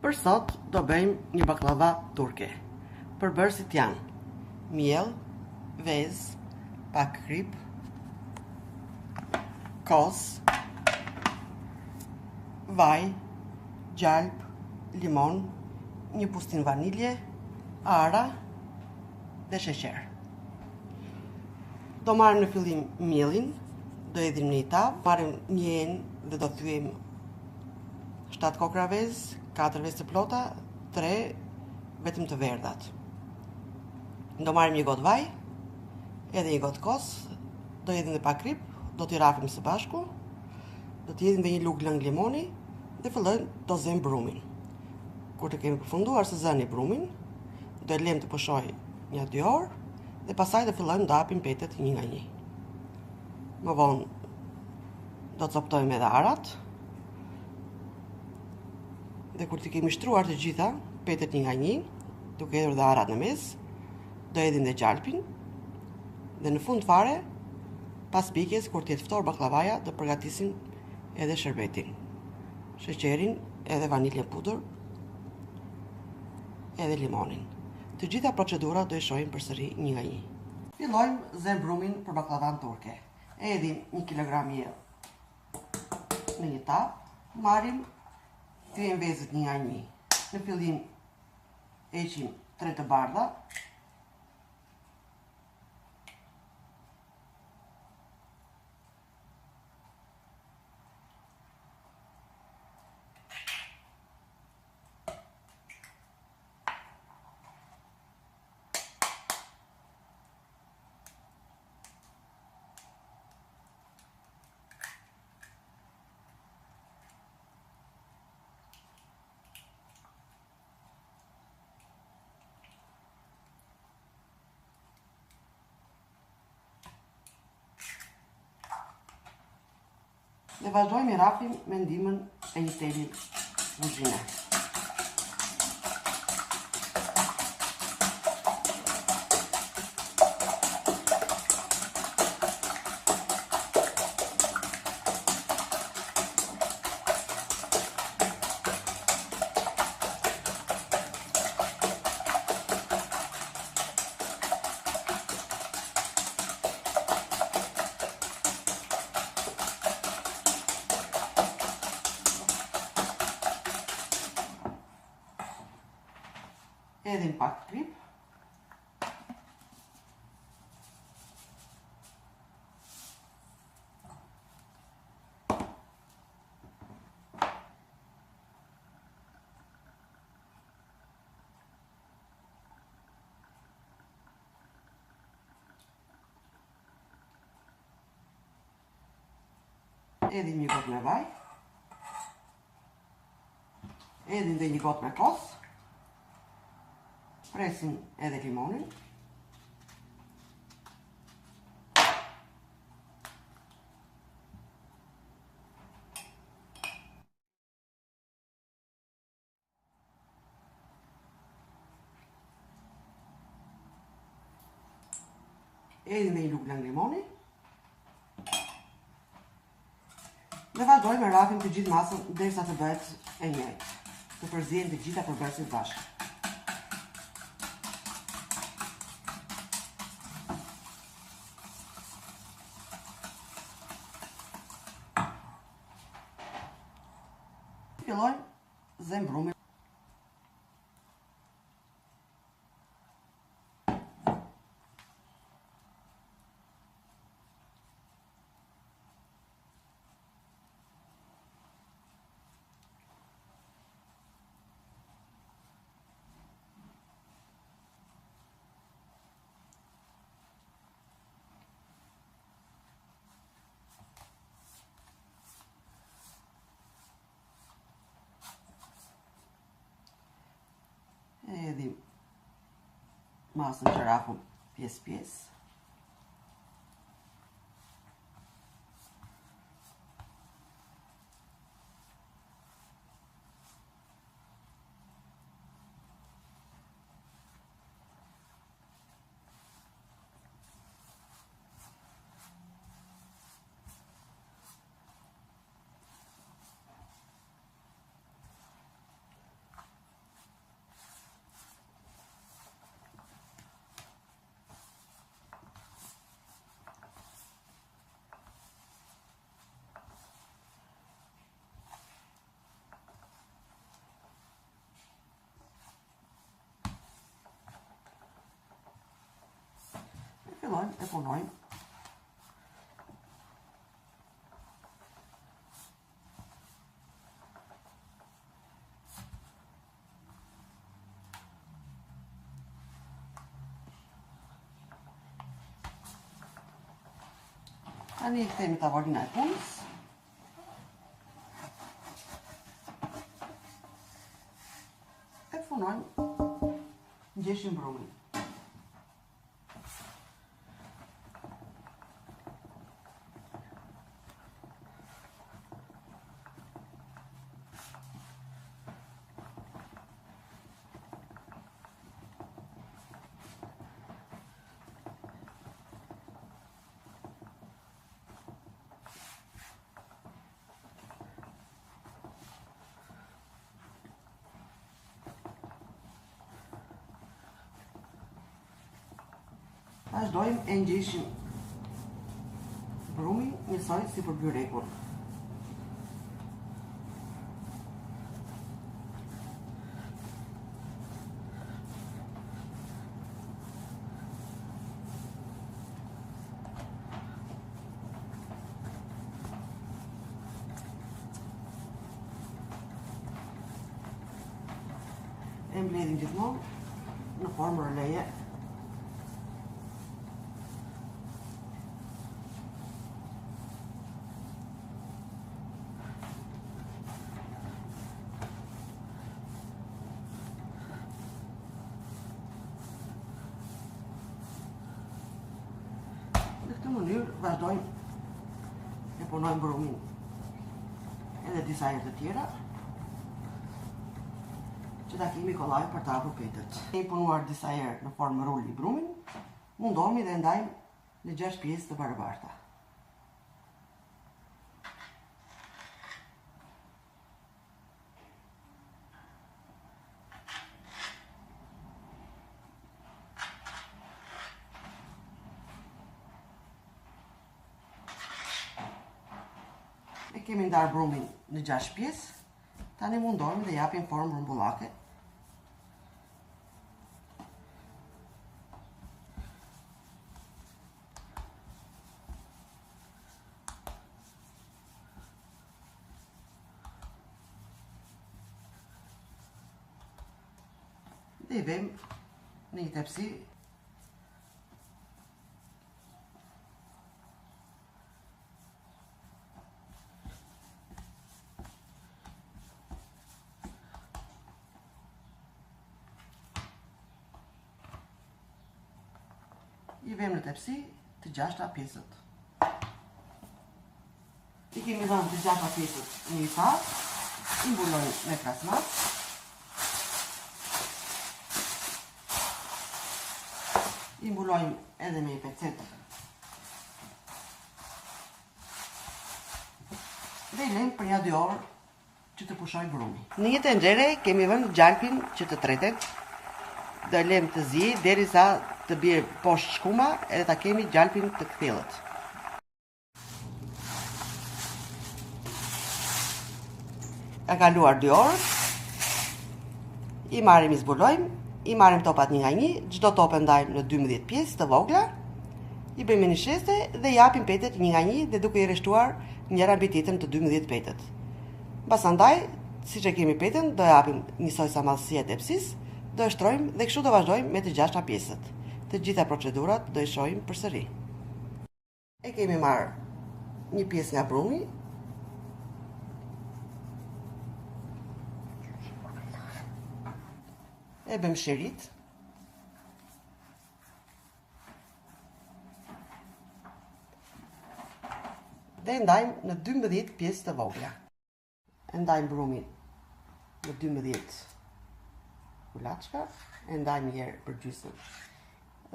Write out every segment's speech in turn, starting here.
Për sot do bëjmë një baklava turke. Përbërësit janë miell, vezë, pak krip, kos, vaj, gjalp, limon, një pustin vanilje, ara dhe sheqer. Do marrim në fillim mielin, do hedhim në një tavë, marrim një enë dhe do thyejmë 7 kokra vezë, 4 vezë të plota, 3 vetëm të verdhat. Do marrim një gotë vaj, edhe një gotë kos, do hedhim dhe pak krip, do t'i rrafim së bashku, do t'i hedhim dhe një lugë lang limoni dhe fillojmë do zëm brumin. Kur të kemi përfunduar së zëni brumin, do e lëmë të pushojë 1-2 orë dhe pastaj do fillojmë do hapim petet një nga një. Më vonë do të coptojmë edhe arat. Dhe kur t'i kemi shtruar të gjitha petet një nga një, duke hedhur dhe arat në mes, do hedhim dhe gjalpin. Dhe në fund fare, pas pikjes, kur t'jetë ftohtë baklavaja, do përgatisim edhe shërbetin, sheqerin, edhe vaniljen pudër, edhe limonin. Të gjitha procedura do e shohim përsëri një nga një. Fillojmë zëm brumin për baklavan turke. Hedhim 1 kg miell në një tavë, marrim thyejmë vezët një nga një. Në fillim heqim 3 të bardha, dhe vazhdojmë i rrafim me ndihmën e një teli kuzhine. Hedhim pak krip, hedhim një gotë me vaj, hedhim dhe një gotë me kos, presim edhe limonin, hedhim dhe një lugë lang limoni dhe vazhdojmë me rrafim të gjithë masën derisa të bëhet e njëjtë, të përzihen të gjitha përbërësit bashkë. Fillojmë zëm brumin. Hedhim masën që rrafëm pjesë-pjesë. Fillojmë e punojmë. Tani i kthejmë tavolina e punës. E punojmë, ngjeshim brumin. Vazhdojmë e ngjeshim brumin njësoj si për byrekun. E mbledhim gjithmonë në formë releje. Në këtë mënyrë vazhdojmë e punojmë brumin edhe disa herë të tjera që ta kemi kollaj për të hapur petet. Kemi punuar disa herë në formë rulli brumin, mundohemi dhe ndajmë në 6 pjesë të barabarta. E kemi ndarë brumin në 6 pjesë, tani mundohemi dhe japim formë rumbullake. Dhe i vëmë në një tepsi. I vëmë në tepsi të 6 pjesët. I kemi dhënë të 6 pjesët në një fat, i mbulojmë me krasmat. I mbulojmë edhe me një pecet. Dhe i lëmë për 1-2 orë që të pushojë brumi. Në një tenxhere kemi vënë gjalpin që të tretet. Do e lëmë të zijë derisa të bie poshtë shkuma edhe ta kemi gjalpin të kthjellët. Ka kaluar 2 orë. I marrim, i zbulojmë, i marrim topat një nga një, çdo topë ndajmë në 12 pjesë të vogla. I bëjmë një sheste dhe i japim petet një nga një dhe duke i rreshtuar njëra mbi tjetrën të 12 petet. Pasandaj, siç e kemi petën, do e japim njësoj sa madhësia e tepsisë, do e shtrojmë dhe kështu do vazhdojmë me të 6 pjesët. Të gjitha procedurat do e shohim përsëri. E kemi marrë një pjesë nga brumi. E bëm shirit. Dhe ndajmë në 12 pjesë të vogla. E ndajmë brumin në 12 kulaçka, e ndajmë një herë për gjysmën.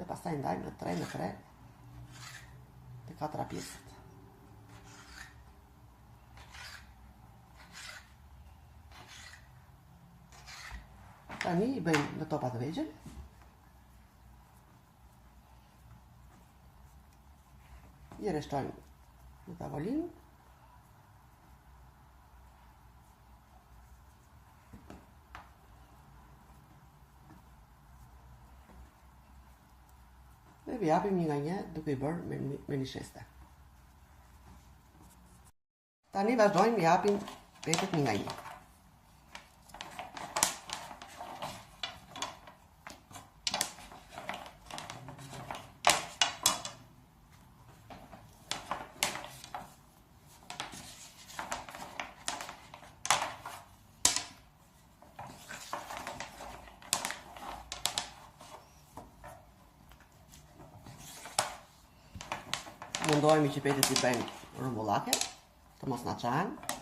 Dhe pastaj ndajmë në 3 të 4 pjesët. Tani i bëjmë në topa të vegjël. I rreshtojmë në tavolinë. Dhe vi japim një nga një duke i bërë me një sheste. Tani vazhdojmë i japim petet një nga një. Mundohemi që petet i bëjmë rumbullake, të mos na çajnë.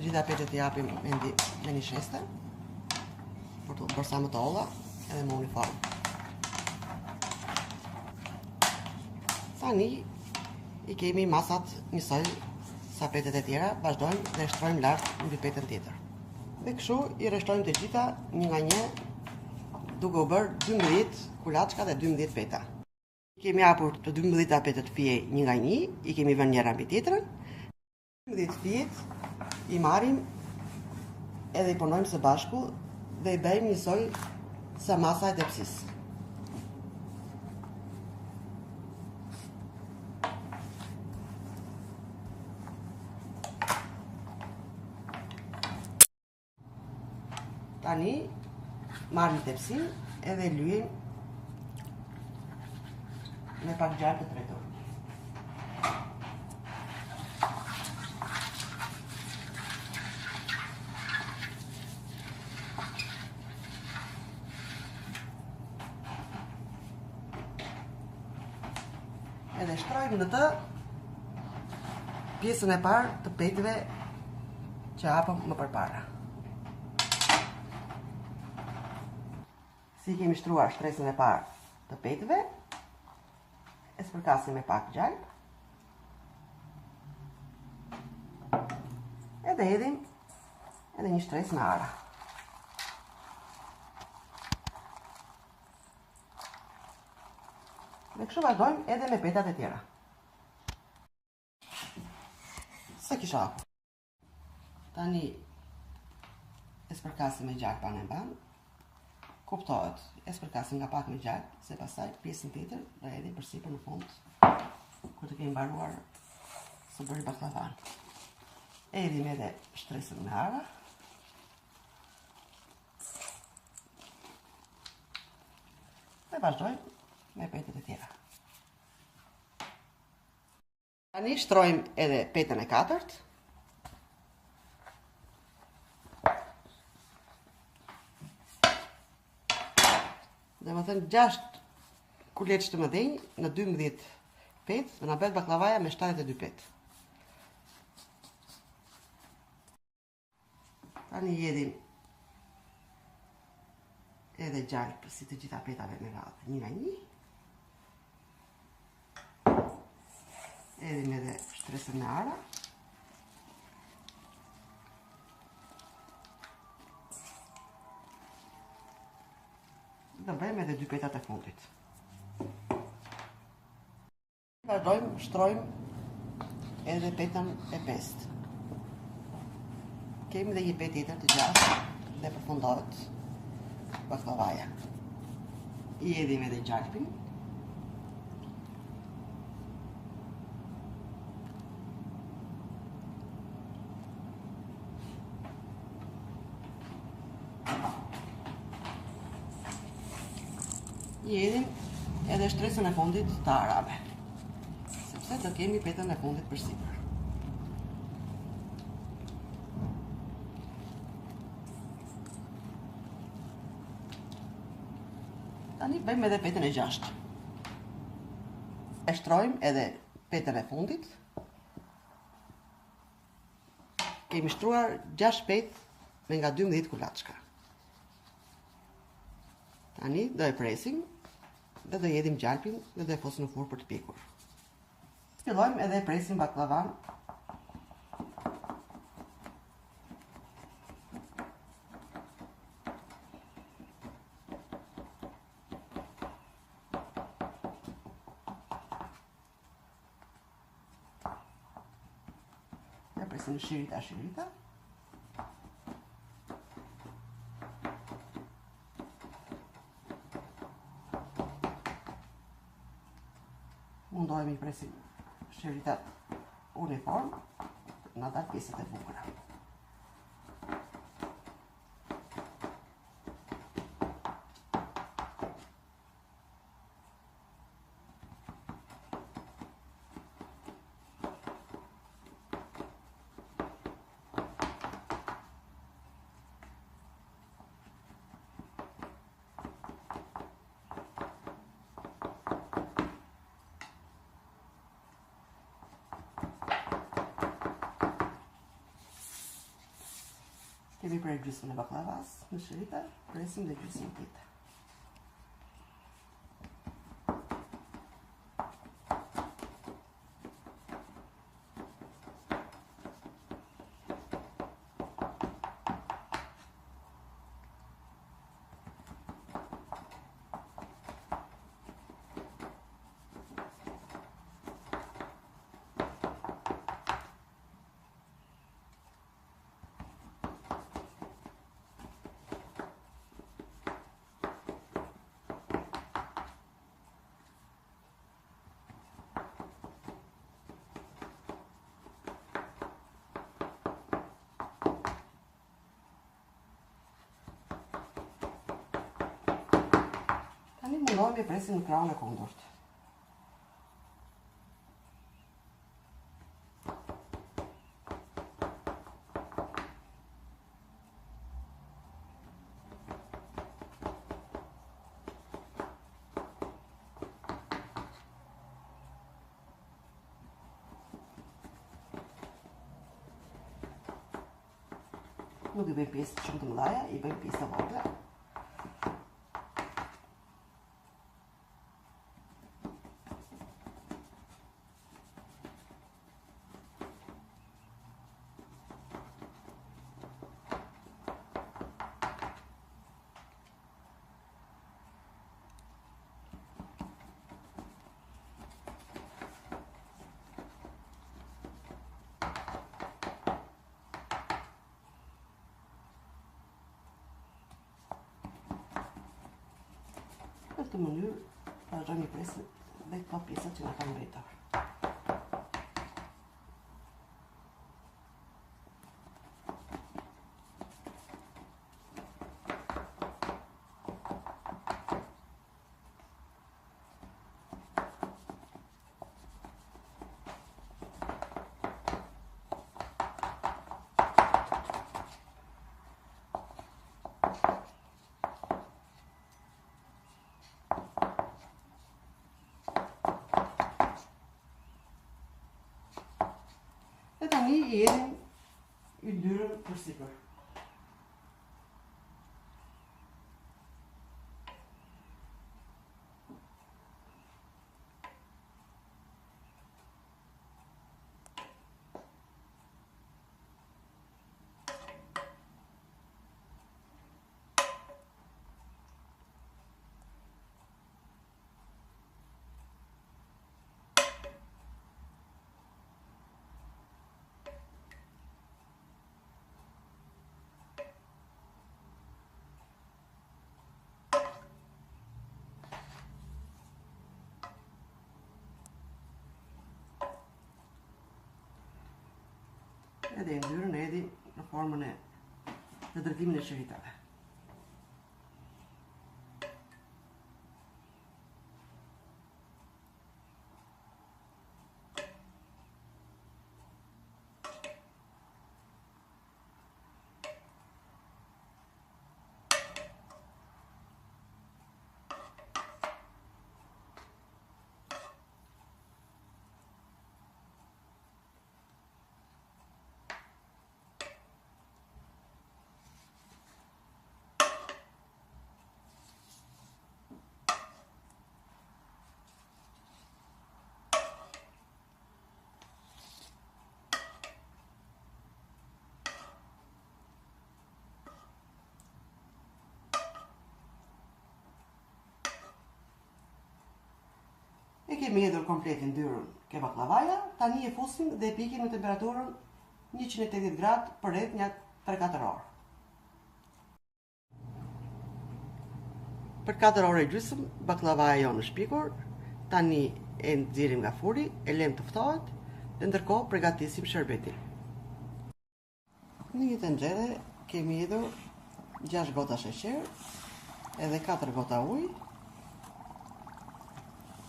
Gjitha petet i japim me një sheste, për sa më të olla edhe më uniform. Tani i kemi masat njësoj sa petet e tjera, vazhdojmë dhe shtrojmë lart mbi petën tjetër. Dhe kështu i rreshtojmë të gjitha një nga një, duke u bërë 12 kulaçka dhe 12 peta. Kemi hapur të 12 petet fije një nga një, i kemi vënë njëra mbi tjetrën. 12 fijet i marrim edhe i punojmë së bashku dhe i bëjmë njësoj sa masa e tepsisë. Tani marrim tepsin edhe lyejm me pak gjarë të tretur. Edhe shtrojmë në të pjesën e parë të petëve që hapëm më përpara. Si kemi shtruar shtresën e parë të petëve, e spërkasim me pak gjalp. Edhe hedhim edhe një shtresë në ara. Dhe kështu vazhdojmë edhe me petat e tjera. Se kisha hapur. Tani e spërkasim me gjalp anë e mbanë. Kuptohet, e spërkasim nga pak me gjalp, se pastaj pjesën tjetër do e hedhim përsipër në fund, kur të kemi mbaruar së bëri baklavan. E hedhim edhe shtresën me ara. Dhe vazhdojmë me petet e tjera. Tani shtrojmë edhe petën e katërt. Dhe më thënë 6 kuleç të mëdhenj në 12 petë dhe na bëhet baklavaja me 72 petë. Tani jedhim edhe gjalp si të gjitha petave me radhë, një nga një. Edhim edhe shtresën e ara. Dhe bëjmë edhe 2 petat e fundit. Vazhdojmë, shtrojmë edhe petën e 5. Kemi dhe një petë tjetër të gjashtë dhe përfundohet baklavaja. I edhim edhe gjalpin. I edhim edhe shtresën e fundit të arave, sepse do kemi petën e fundit përsipër. Tani bëjmë edhe petën e 6. E shtrojmë edhe petën e fundit. Kemi shtruar 6 petë me nga 12 kulaçka. Tani do e presim dhe do jedhim gjalpin dhe do e fusë në furrë për të pjekur. Fillojmë edhe e presim baklavan. E presim shirita. Mundohemi i presim shiritat uniform në dalë pjesët e bukura. Kemi prej gjysmën e baklavas në shirita, presim dhe gjysmën tjetër. Mundohemi e presim në krahun e kundërt. Nuk i bëjmë pjesë shumë të mëdha, i bëjmë pjesë të vogla. Në këtë mënyrë, vazhdojmë i presim dhe këto pjesët që nga kanë mbetur. Dhe tani i edhim yndyrën përsipër. Edhe yndyrën e edhim në formën e ndërtimin e shiritave. kemi hedhur komplet yndyrën ke baklavaja, tani e fusim dhe e pikim në temperaturën 180 gradë për rreth një 3-4 orë. Për 4 orë e gjysmë, baklavaja jonë është pikur, tani e nxjerrim nga furi, e lëm të ftohet dhe ndërkohë përgatisim shërbetin. Në një tenxhere kemi hedhur 6 gota sheqer edhe 4 gota ujë.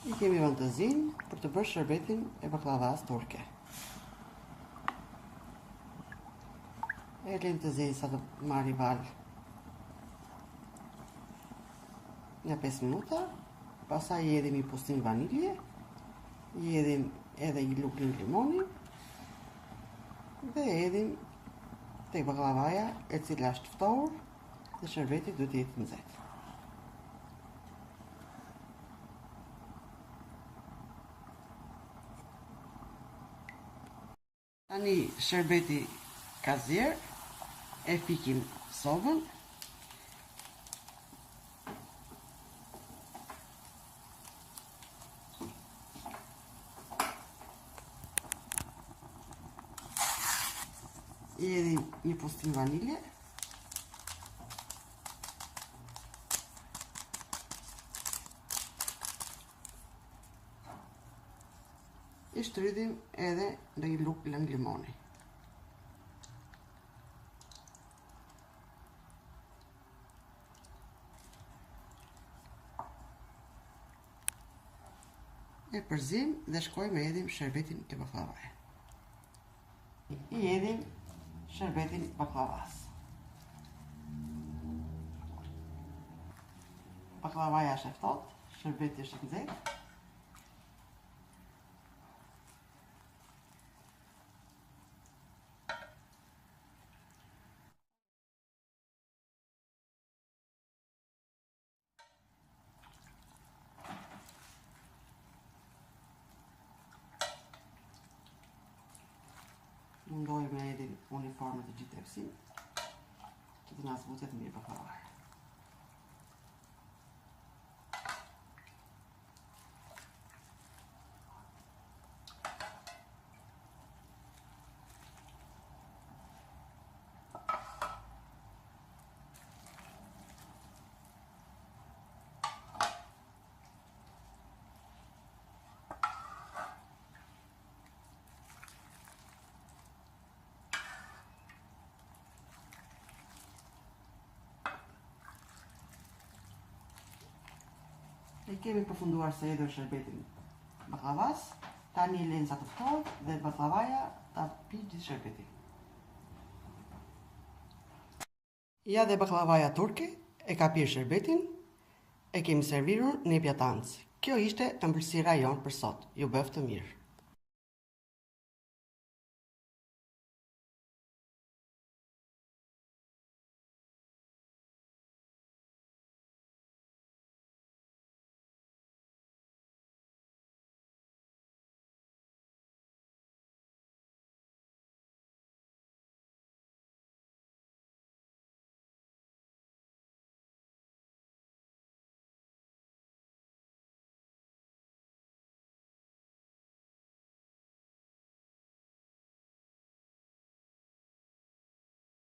I kemi vënë të zinë për të bërë shërbetin e baklavas turke. E lëm të zinë sa të marrë val një 5 minuta, pastaj i hedhim një pustim vanilje, i hedhim edhe një lugë limoni dhe hedhim tek baklavaja e cila është ftohur dhe shërbeti duhet të jetë nxehtë. Tani shërbeti ka zier, e fikim sobën. I hedhim një pustim vanilje. I shtrydhim edhe në një lugë lëng limoni. E përzim dhe shkojmë e hedhim shërbetin e baklavajë. I hedhim shërbetin baklavas. Baklavaja është e ftohtë, shërbeti është i nxehtë. Mundohemi me hedhim uniforme të gjithë tepsin, që të na zbutet mirë baklavaja. E kemi përfunduar se hedhur shërbetin baklavas, tani e lënë sa të ftohet dhe baklavaja ta pi gjithë shërbetin. Ja dhe baklavaja turke e ka pirë shërbetin, e kemi servirur në pjatancë. Kjo ishte ëmbëlsira jonë për sot. Ju bëftë mirë.